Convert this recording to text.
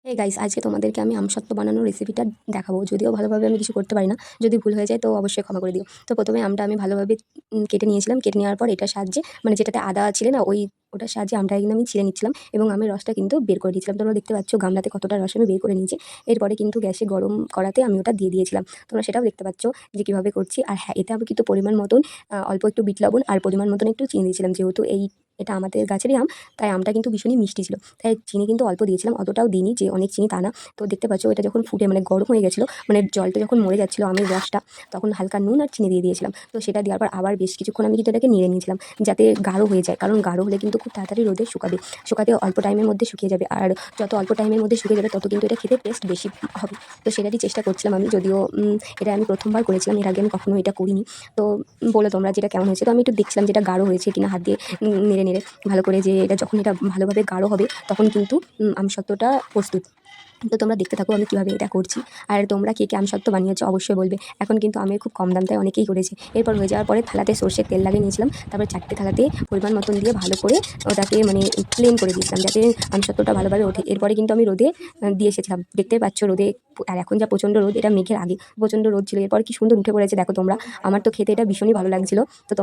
এই গাইস আজকে তোমাদেরকে আমি আমসত্ত্ব বানানোর রেসিপিটা দেখাবো। যদিও ভালোভাবে আমি কিছু করতে পারি না। যদি ভুল হয়ে যায় তো অবশ্যই ক্ষমা করে দিও। তো ১ম এ আমটা আমি ভালোভাবে কেটে নিয়েছিলাম। কেটে নেওয়ার পর এটার সাহায্যে মানে যেটাতে আদা ছিলে না ওটার সাহায্যে আমটাকে কিন্তু আমি ছিলে নিচ্ছিলাম এবং আমের রসটা কিন্তু বের করে দিয়েছিলাম। তোমরা দেখতে পাচ্ছ গামলাতে কতটা রস আমি বের করে নিয়েছি। এরপরে কিন্তু গ্যাসে গরম কড়াতে আমি ওটা দিয়ে দিয়েছিলাম। তোমরা সেটাও দেখতে পাচ্ছ যে কীভাবে করছি। আর হ্যাঁ, এতে আমি কিন্তু পরিমাণ মতন অল্প একটু বিট লবণ আর পরিমাণ মতন একটু চিনি দিয়েছিলাম। যেহেতু এটা আমাদের গাছেরই আম, তাই আমটা কিন্তু ভীষণই মিষ্টি ছিল। তাই চিনি কিন্তু অল্প দিয়েছিলাম, অতটাও দিইনি যে অনেক চিনি তা না। তো দেখতে পাচ্ছ এটা যখন ফুটে মানে গরম হয়ে গেছিলো, মানে জলটা যখন মরে যাচ্ছিলো আমের রসটা, তখন হালকা নুন আর চিনি দিয়ে দিয়েছিলাম। তো সেটা দেওয়ার পর আবার বেশ কিছুক্ষণ আমি কিন্তু এটাকে নেড়ে নিয়েছিলাম যাতে গাঢ় হয়ে যায়, কারণ গাঢ় হলে কিন্তু খুব তাড়াতাড়ি রোদে শুকাতে অল্প টাইমের মধ্যে শুকিয়ে যাবে। আর যত অল্প টাইমের মধ্যে শুকিয়ে যাবে তত কিন্তু এটা খেতে টেস্ট বেশি হবে। তো সেটারই চেষ্টা করছিলাম আমি, যদিও এটা আমি প্রথমবার করেছিলাম, এর আগে আমি কখনো এটা করিনি। তো বলো তোমরা যেটা কেমন হয়েছে। তো আমি একটু দেখছিলাম যেটা গাঢ় হয়েছে কিনা হাত দিয়ে নেড়ে নেড়ে ভালো করে, যে যখন এটা ভালোভাবে গাঢ় হবে তখন কিন্তু আমসত্ত্বটা প্রস্তুত। তো তোমরা দেখতে থাকো আমি কীভাবে এটা করছি। আর তোমরা কে আমসত্ত্ব বানিয়েছো অবশ্যই বলবে। এখন কিন্তু আমের খুব কম দাম, তাই অনেকেই করেছে। এরপর হয়ে যাওয়ার পরে থালাতে সরষের তেল লাগিয়ে নিয়েছিলাম। তারপরে 4টে থালাতে পরিমাণ মতন দিয়ে ভালো করে ওটাকে মানে প্লেন করে দিয়েছিলাম যাতে আমসত্ত্বটা ভালোভাবে ওঠে। এরপরে কিন্তু আমি রোদে দিয়ে এসেছিলাম। দেখতেই পাচ্ছ রোদে, আর এখন যা প্রচণ্ড রোদ, এটা মেঘের আগে প্রচণ্ড রোদ ছিল। এরপর কি সুন্দর উঠে পড়েছে দেখো তোমরা। আমার তো খেতে এটা ভীষণই ভালো লাগছিলো। তো